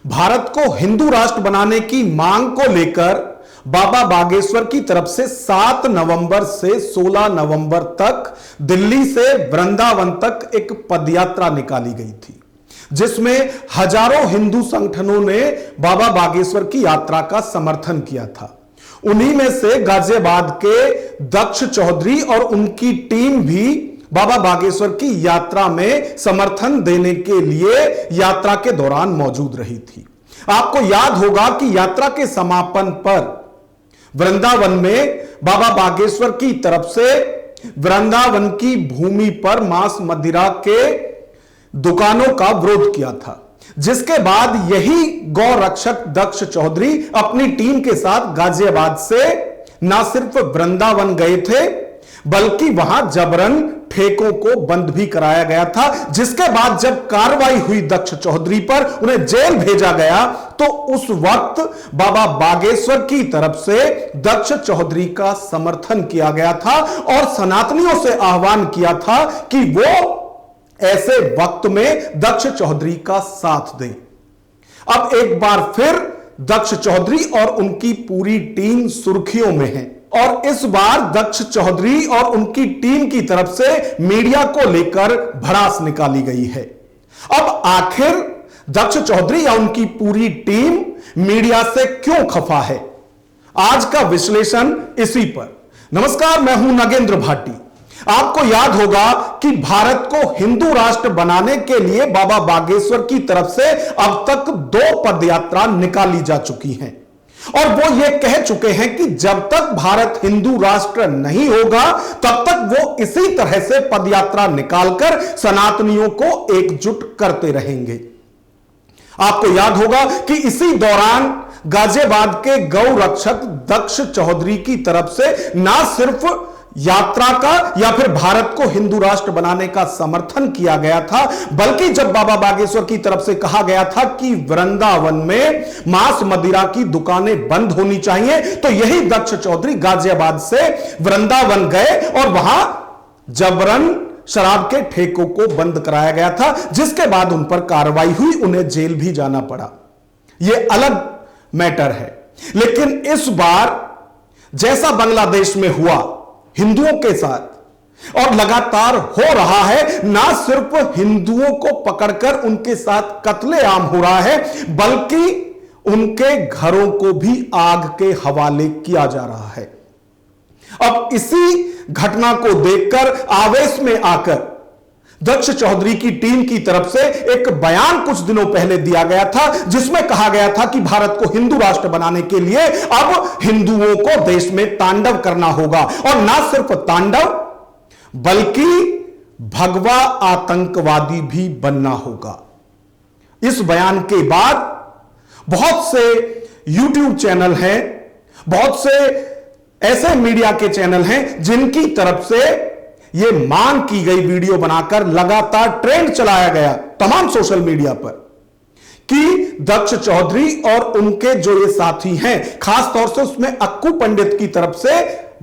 भारत को हिंदू राष्ट्र बनाने की मांग को लेकर बाबा बागेश्वर की तरफ से 7 नवंबर से 16 नवंबर तक दिल्ली से वृंदावन तक एक पदयात्रा निकाली गई थी, जिसमें हजारों हिंदू संगठनों ने बाबा बागेश्वर की यात्रा का समर्थन किया था। उन्हीं में से गाजियाबाद के दक्ष चौधरी और उनकी टीम भी बाबा बागेश्वर की यात्रा में समर्थन देने के लिए यात्रा के दौरान मौजूद रही थी। आपको याद होगा कि यात्रा के समापन पर वृंदावन में बाबा बागेश्वर की तरफ से वृंदावन की भूमि पर मांस मदिरा के दुकानों का विरोध किया था, जिसके बाद यही गौ रक्षक दक्ष चौधरी अपनी टीम के साथ गाजियाबाद से न सिर्फ वृंदावन गए थे बल्कि वहां जबरन ठेकों को बंद भी कराया गया था, जिसके बाद जब कार्रवाई हुई दक्ष चौधरी पर, उन्हें जेल भेजा गया, तो उस वक्त बाबा बागेश्वर की तरफ से दक्ष चौधरी का समर्थन किया गया था और सनातनियों से आह्वान किया था कि वो ऐसे वक्त में दक्ष चौधरी का साथ दें। अब एक बार फिर दक्ष चौधरी और उनकी पूरी टीम सुर्खियों में है और इस बार दक्ष चौधरी और उनकी टीम की तरफ से मीडिया को लेकर भड़ास निकाली गई है। अब आखिर दक्ष चौधरी या उनकी पूरी टीम मीडिया से क्यों खफा है, आज का विश्लेषण इसी पर। नमस्कार, मैं हूं नागेंद्र भाटी। आपको याद होगा कि भारत को हिंदू राष्ट्र बनाने के लिए बाबा बागेश्वर की तरफ से अब तक 2 पदयात्रा निकाली जा चुकी हैं और वो ये कह चुके हैं कि जब तक भारत हिंदू राष्ट्र नहीं होगा तब तक वो इसी तरह से पदयात्रा निकालकर सनातनियों को एकजुट करते रहेंगे। आपको याद होगा कि इसी दौरान गाजियाबाद के गौ रक्षक दक्ष चौधरी की तरफ से ना सिर्फ यात्रा का या फिर भारत को हिंदू राष्ट्र बनाने का समर्थन किया गया था, बल्कि जब बाबा बागेश्वर की तरफ से कहा गया था कि वृंदावन में मांस मदिरा की दुकानें बंद होनी चाहिए, तो यही दक्ष चौधरी गाजियाबाद से वृंदावन गए और वहां जबरन शराब के ठेकों को बंद कराया गया था, जिसके बाद उन पर कार्रवाई हुई, उन्हें जेल भी जाना पड़ा। यह अलग मैटर है। लेकिन इस बार जैसा बांग्लादेश में हुआ हिंदुओं के साथ और लगातार हो रहा है, ना सिर्फ हिंदुओं को पकड़कर उनके साथ कत्लेआम हो रहा है बल्कि उनके घरों को भी आग के हवाले किया जा रहा है। अब इसी घटना को देखकर आवेश में आकर दक्ष चौधरी की टीम की तरफ से एक बयान कुछ दिनों पहले दिया गया था, जिसमें कहा गया था कि भारत को हिंदू राष्ट्र बनाने के लिए अब हिंदुओं को देश में तांडव करना होगा और ना सिर्फ तांडव बल्कि भगवा आतंकवादी भी बनना होगा। इस बयान के बाद बहुत से YouTube चैनल हैं, बहुत से ऐसे मीडिया के चैनल हैं जिनकी तरफ से यह मांग की गई वीडियो बनाकर लगातार ट्रेंड चलाया गया तमाम सोशल मीडिया पर कि दक्ष चौधरी और उनके जो ये साथी हैं, खासतौर से उसमें अक्कू पंडित की तरफ से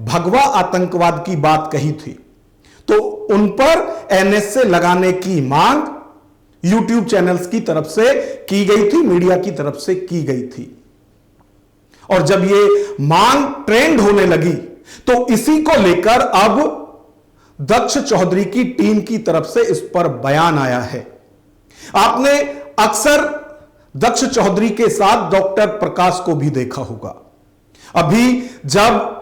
भगवा आतंकवाद की बात कही थी, तो उन पर NSA लगाने की मांग YouTube चैनल्स की तरफ से की गई थी, मीडिया की तरफ से की गई थी। और जब ये मांग ट्रेंड होने लगी तो इसी को लेकर अब दक्ष चौधरी की टीम की तरफ से इस पर बयान आया है। आपने अक्सर दक्ष चौधरी के साथ डॉक्टर प्रकाश को भी देखा होगा। अभी जब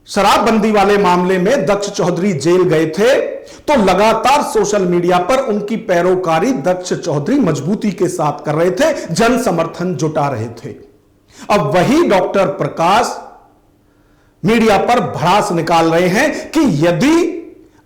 शराबबंदी वाले मामले में दक्ष चौधरी जेल गए थे तो लगातार सोशल मीडिया पर उनकी पैरोकारी दक्ष चौधरी मजबूती के साथ कर रहे थे, जन समर्थन जुटा रहे थे। अब वही डॉक्टर प्रकाश मीडिया पर भड़ास निकाल रहे हैं कि यदि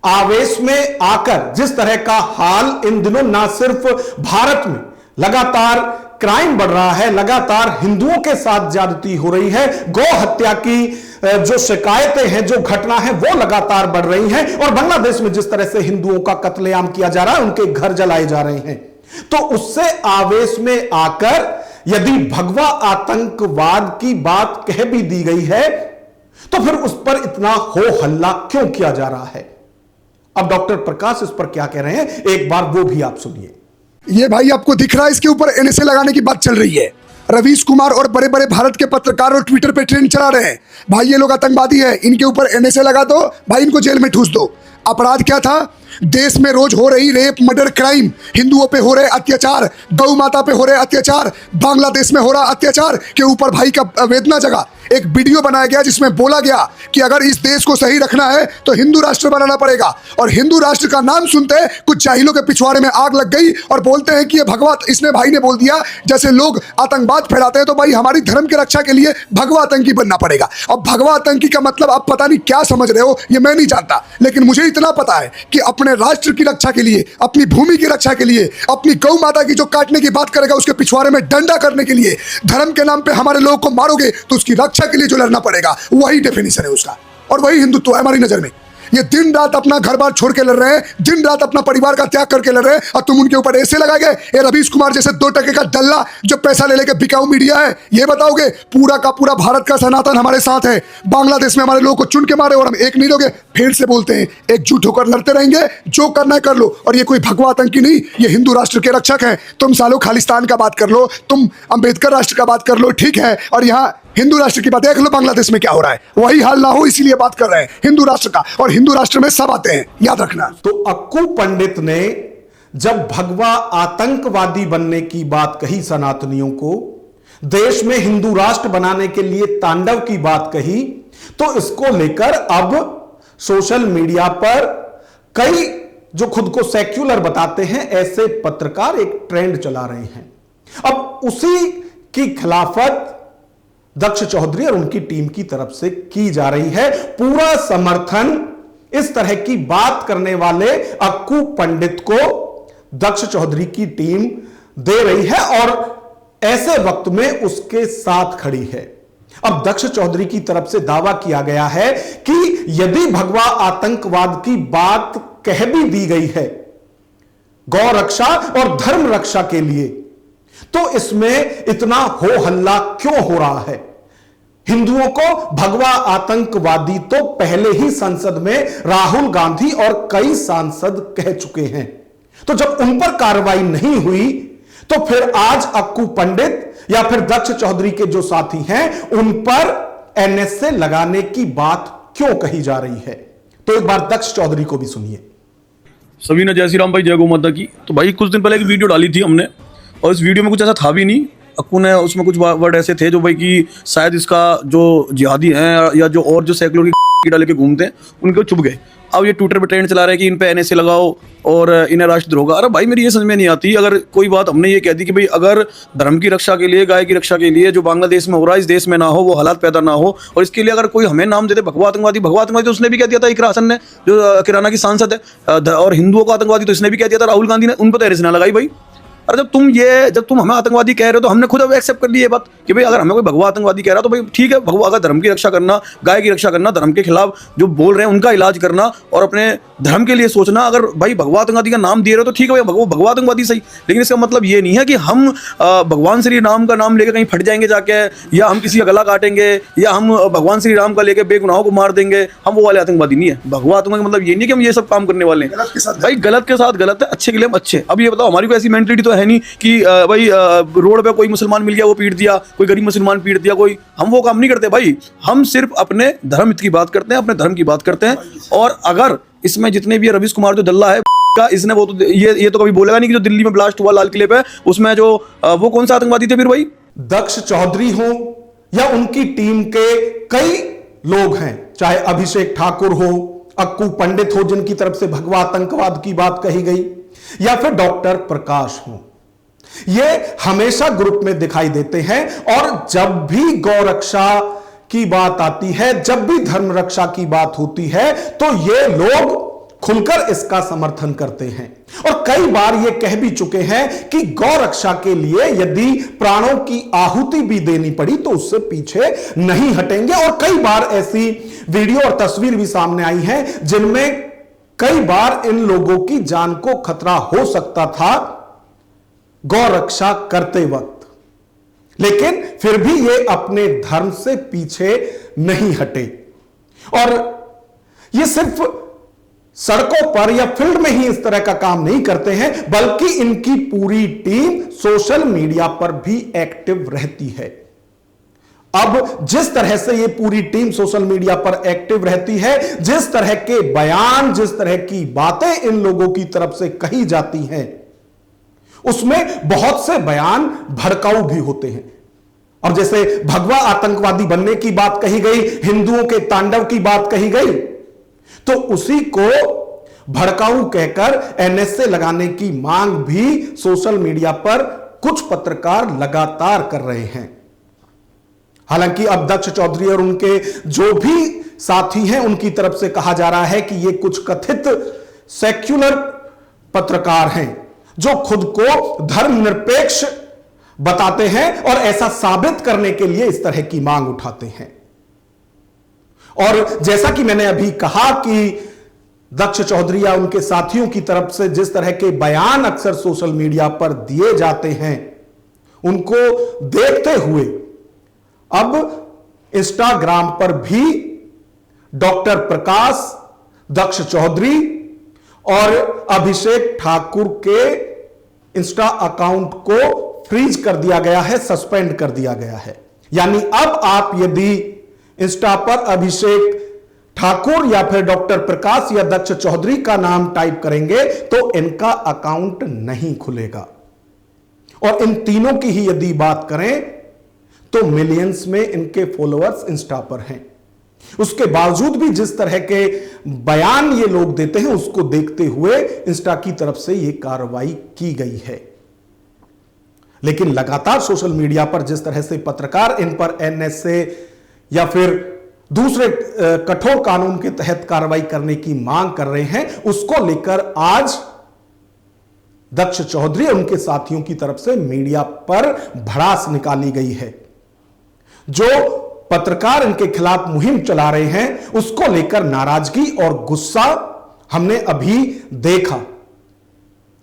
आवेश में आकर जिस तरह का हाल इन दिनों ना सिर्फ भारत में लगातार क्राइम बढ़ रहा है, लगातार हिंदुओं के साथ ज्यादती हो रही है, गौ हत्या की जो शिकायतें हैं, जो घटना है वो लगातार बढ़ रही हैं और बांग्लादेश में जिस तरह से हिंदुओं का कत्लेआम किया जा रहा है, उनके घर जलाए जा रहे हैं, तो उससे आवेश में आकर यदि भगवा आतंकवाद की बात कह भी दी गई है तो फिर उस पर इतना हो हल्ला क्यों किया जा रहा है। अब डॉक्टर प्रकाश इस पर क्या कह रहे हैं, एक बार वो भी आप सुनिए। ये भाई आपको दिख रहा है, इसके ऊपर एनएसए लगाने की बात चल रही है। रवीश कुमार और बड़े बड़े भारत के पत्रकार और ट्विटर पे ट्रेंड चला रहे हैं, भाई ये लोग आतंकवादी हैं, इनके ऊपर एनएसए लगा दो, भाई इनको जेल में ठूस दो। अपराध क्या था? देश में रोज हो रही रेप, मर्डर, क्राइम, हिंदुओं पे हो रहे अत्याचार, गौ माता पे हो रहे अत्याचार, बांग्लादेश में हो रहा अत्याचार के ऊपर भाई का वेदना जगा। एक वीडियो बनाया गया जिसमें बोला गया कि अगर इस देश को सही रखना है तो हिंदू राष्ट्र बनाना पड़ेगा। और हिंदू राष्ट्र का नाम सुनते कुछ जाहिलों के पिछवाड़े में आग लग गई और बोलते हैं कि ये भगवा, इसने भाई ने बोल दिया जैसे लोग आतंकवाद फैलाते हैं तो भाई हमारी धर्म की रक्षा के लिए भगवा आतंकी बनना पड़ेगा। अब भगवा आतंकी का मतलब आप पता नहीं क्या समझ रहे हो, ये मैं नहीं जानता, लेकिन मुझे इतना पता है कि अपने राष्ट्र की रक्षा के लिए, अपनी भूमि की रक्षा के लिए, अपनी गौ माता की जो काटने की बात करेगा उसके पिछवाड़े में डंडा करने के लिए, धर्म के नाम पे हमारे लोगों को मारोगे तो उसकी रक्षा के लिए जो लड़ना पड़ेगा, वही डेफिनेशन है उसका, और वही हिंदुत्व है हमारी नजर में। ये दिन रात अपना घर बार छोड़ के लड़ रहे हैं, दिन रात अपना परिवार का त्याग करके लड़ रहे हैं, और तुम उनके ऊपर ऐसे लगा गए। ये रवीश कुमार जैसे 2 टके का डल्ला जो पैसा ले लेके बिकाऊ मीडिया है, ये बताओगे पूरा का पूरा भारत का सनातन हमारे साथ है, बांग्लादेश में हमारे लोगों को चुन के मारे और हम एक नहीं लोगे। फिर से बोलते हैं एकजुट होकर लड़ते रहेंगे, जो करना है कर लो। और ये कोई भगवा आतंकी नहीं, ये हिंदू राष्ट्र के रक्षक हैं। तुम सालों खालिस्तान का बात कर लो, तुम अंबेडकर राष्ट्र का बात कर लो, ठीक है, और यहाँ हिंदू राष्ट्र की बात देख लो बांग्लादेश में क्या हो रहा है, वही हाल ना हो इसीलिए बात कर रहे हैं हिंदू राष्ट्र का। और हिंदू राष्ट्र में सब आते हैं, याद रखना। तो अक्कू पंडित ने जब भगवा आतंकवादी बनने की बात कही सनातनियों को, देश में हिंदू राष्ट्र बनाने के लिए तांडव की बात कही, तो इसको लेकर अब सोशल मीडिया पर कई जो खुद को सेक्युलर बताते हैं ऐसे पत्रकार एक ट्रेंड चला रहे हैं। अब उसी की खिलाफत दक्ष चौधरी और उनकी टीम की तरफ से की जा रही है। पूरा समर्थन इस तरह की बात करने वाले अक्कू पंडित को दक्ष चौधरी की टीम दे रही है और ऐसे वक्त में उसके साथ खड़ी है। अब दक्ष चौधरी की तरफ से दावा किया गया है कि यदि भगवा आतंकवाद की बात कह भी दी गई है गौ रक्षा और धर्म रक्षा के लिए, तो इसमें इतना हो हल्ला क्यों हो रहा है? हिंदुओं को भगवा आतंकवादी तो पहले ही संसद में राहुल गांधी और कई सांसद कह चुके हैं। तो जब उन पर कार्रवाई नहीं हुई तो फिर आज अक्कू पंडित या फिर दक्ष चौधरी के जो साथी हैं उन पर एनएसए लगाने की बात क्यों कही जा रही है? तो एक बार दक्ष चौधरी को भी सुनिए। सभी ने जय श्री राम भाई, जय गौ माता की। तो भाई कुछ दिन पहले एक वीडियो डाली थी हमने और इस वीडियो में कुछ ऐसा था भी नहीं। अक्कू ने उसमें कुछ वर्ड ऐसे थे जो भाई कि शायद इसका जो जिहादी हैं या जो और जो सेकुलर की डाले के घूमते हैं उनको चुप गए। अब ये ट्विटर पे ट्रेंड चला रहे हैं कि इन पे एनएसए लगाओ और इन्हें राष्ट्रद्रोह का। अरे भाई मेरी ये समझ में नहीं आती। अगर कोई बात हमने ये कह दी कि भाई अगर धर्म की रक्षा के लिए, गाय की रक्षा के लिए जो बांग्लादेश में हो रहा है इस देश में ना हो, वो हालात पैदा ना हो, और इसके लिए अगर कोई हमें नाम देते भगवा आतंकवादी, भगवा आतंकवादी तो उसने भी कह दिया था इकरा हसन ने, जो किराना की सांसद है, और हिंदुओं का आतंकवादी तो इसने भी कह दिया था राहुल गांधी ने। उन पर तो एनएसए ना लगाई भाई। अरे जब तुम हमें आतंकवादी कह रहे हो तो हमने खुद अब एक्सेप्ट कर ली ये बात कि भाई अगर हमें कोई भगवा आतंकवादी कह रहा तो भाई ठीक है, भगवा का धर्म की रक्षा करना, गाय की रक्षा करना, धर्म के खिलाफ जो बोल रहे हैं उनका इलाज करना और अपने धर्म के लिए सोचना। अगर भाई भगवा आतंकवादी का नाम दे रहे हो तो ठीक है भाई, भगवा आतंकवादी सही, लेकिन इसका मतलब ये नहीं है कि हम भगवान श्री राम का नाम लेकर कहीं फट जाएंगे जाके, या हम किसी का गला काटेंगे, या हम भगवान श्री राम का लेकर बेगुनाहों को मार देंगे। हम वो वाले आतंकवादी नहीं है। भगवा आतंकवादी का मतलब ये नहीं कि हम ये सब काम करने वाले हैं। भाई गलत के साथ गलत है, अच्छे के लिए हम अच्छे। अब ये बताओ हमारी कोई ऐसी मेंटलिटी तो है नहीं कि भाई रोड पे कोई मुसलमान मिल गया वो पीट दिया, कोई गरीब मुसलमान पीट दिया, कोई, हम वो काम नहीं करते भाई। हम सिर्फ अपने धर्म की बात करते हैं, अपने धर्म की बात करते हैं। और अगर इसमें जितने भी रवीश कुमार जो दल्ला है का, इसने वो तो ये तो कभी बोलेगा नहीं कि जो दिल्ली में ब्लास्ट हुआ लाल किले पे, उसमें जो वो कौन सा आतंकवादी थे फिर भाई? दक्ष चौधरी हो या उनकी टीम के कई लोग हैं, चाहे अभिषेक ठाकुर हो, अक्कू पंडित हो जिनकी तरफ से भगवा आतंकवाद की बात कही गई, या फिर डॉक्टर प्रकाश हो, ये हमेशा ग्रुप में दिखाई देते हैं। और जब भी गौ रक्षा की बात आती है, जब भी धर्म रक्षा की बात होती है, तो ये लोग खुलकर इसका समर्थन करते हैं। और कई बार ये कह भी चुके हैं कि गौ रक्षा के लिए यदि प्राणों की आहुति भी देनी पड़ी तो उससे पीछे नहीं हटेंगे। और कई बार ऐसी वीडियो और तस्वीर भी सामने आई हैं जिनमें कई बार इन लोगों की जान को खतरा हो सकता था गौ रक्षा करते वक्त, लेकिन फिर भी ये अपने धर्म से पीछे नहीं हटे। और ये सिर्फ सड़कों पर या फील्ड में ही इस तरह का काम नहीं करते हैं, बल्कि इनकी पूरी टीम सोशल मीडिया पर भी एक्टिव रहती है। अब जिस तरह से ये पूरी टीम सोशल मीडिया पर एक्टिव रहती है, जिस तरह के बयान, जिस तरह की बातें इन लोगों की तरफ से कही जाती हैं, उसमें बहुत से बयान भड़काऊ भी होते हैं। और जैसे भगवा आतंकवादी बनने की बात कही गई, हिंदुओं के तांडव की बात कही गई, तो उसी को भड़काऊ कहकर एनएसए लगाने की मांग भी सोशल मीडिया पर कुछ पत्रकार लगातार कर रहे हैं। हालांकि अब दक्ष चौधरी और उनके जो भी साथी हैं, उनकी तरफ से कहा जा रहा है कि ये कुछ कथित सेक्युलर पत्रकार हैं जो खुद को धर्मनिरपेक्ष बताते हैं और ऐसा साबित करने के लिए इस तरह की मांग उठाते हैं। और जैसा कि मैंने अभी कहा कि दक्ष चौधरी या उनके साथियों की तरफ से जिस तरह के बयान अक्सर सोशल मीडिया पर दिए जाते हैं, उनको देखते हुए अब इंस्टाग्राम पर भी डॉक्टर प्रकाश, दक्ष चौधरी और अभिषेक ठाकुर के इंस्टा अकाउंट को फ्रीज कर दिया गया है, सस्पेंड कर दिया गया है। यानी अब आप यदि इंस्टा पर अभिषेक ठाकुर या फिर डॉक्टर प्रकाश या दक्ष चौधरी का नाम टाइप करेंगे तो इनका अकाउंट नहीं खुलेगा। और इन तीनों की ही यदि बात करें तो मिलियंस में इनके फॉलोअर्स इंस्टा पर हैं। उसके बावजूद भी जिस तरह के बयान ये लोग देते हैं, उसको देखते हुए इंस्टा की तरफ से ये कार्रवाई की गई है। लेकिन लगातार सोशल मीडिया पर जिस तरह से पत्रकार इन पर एनएसए या फिर दूसरे कठोर कानून के तहत कार्रवाई करने की मांग कर रहे हैं, उसको लेकर आज दक्ष चौधरी और उनके साथियों की तरफ से मीडिया पर भड़ास निकाली गई है। जो पत्रकार इनके खिलाफ मुहिम चला रहे हैं, उसको लेकर नाराजगी और गुस्सा हमने अभी देखा।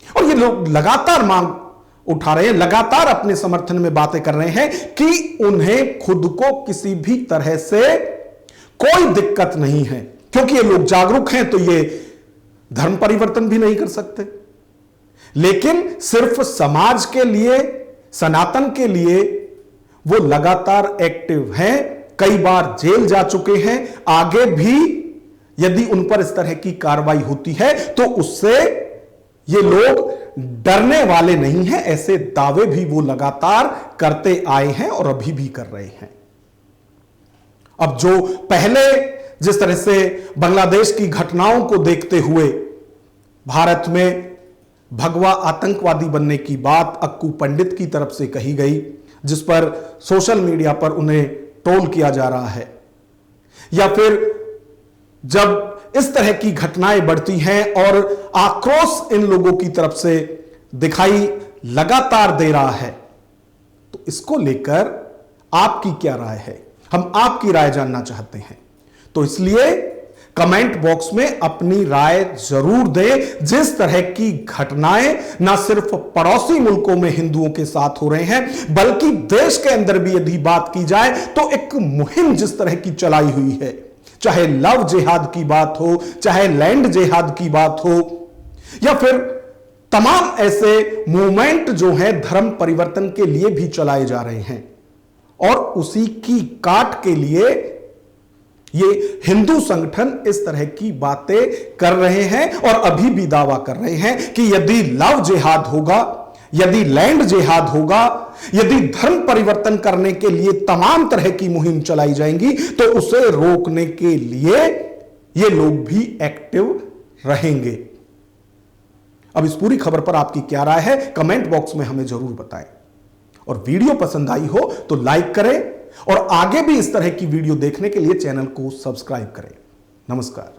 और ये लोग लगातार मांग उठा रहे हैं, लगातार अपने समर्थन में बातें कर रहे हैं कि उन्हें खुद को किसी भी तरह से कोई दिक्कत नहीं है, क्योंकि ये लोग जागरूक हैं तो ये धर्म परिवर्तन भी नहीं कर सकते। लेकिन सिर्फ समाज के लिए, सनातन के लिए वो लगातार एक्टिव हैं, कई बार जेल जा चुके हैं। आगे भी यदि उन पर इस तरह की कार्रवाई होती है तो उससे ये लोग डरने वाले नहीं हैं। ऐसे दावे भी वो लगातार करते आए हैं और अभी भी कर रहे हैं। अब जो पहले जिस तरह से बांग्लादेश की घटनाओं को देखते हुए भारत में भगवा आतंकवादी बनने की बात अक्कू पंडित की तरफ से कही गई, जिस पर सोशल मीडिया पर उन्हें ट्रोल किया जा रहा है, या फिर जब इस तरह की घटनाएं बढ़ती हैं और आक्रोश इन लोगों की तरफ से दिखाई लगातार दे रहा है, तो इसको लेकर आपकी क्या राय है? हम आपकी राय जानना चाहते हैं। तो इसलिए कमेंट बॉक्स में अपनी राय जरूर दें। जिस तरह की घटनाएं ना सिर्फ पड़ोसी मुल्कों में हिंदुओं के साथ हो रहे हैं, बल्कि देश के अंदर भी यदि बात की जाए तो एक मुहिम जिस तरह की चलाई हुई है, चाहे लव जिहाद की बात हो, चाहे लैंड जिहाद की बात हो, या फिर तमाम ऐसे मूवमेंट जो है धर्म परिवर्तन के लिए भी चलाए जा रहे हैं, और उसी की काट के लिए ये हिंदू संगठन इस तरह की बातें कर रहे हैं और अभी भी दावा कर रहे हैं कि यदि लव जिहाद होगा, यदि लैंड जिहाद होगा, यदि धर्म परिवर्तन करने के लिए तमाम तरह की मुहिम चलाई जाएंगी तो उसे रोकने के लिए ये लोग भी एक्टिव रहेंगे। अब इस पूरी खबर पर आपकी क्या राय है? कमेंट बॉक्स में हमें जरूर बताएं। और वीडियो पसंद आई हो तो लाइक करें और आगे भी इस तरह की वीडियो देखने के लिए चैनल को सब्सक्राइब करें। नमस्कार।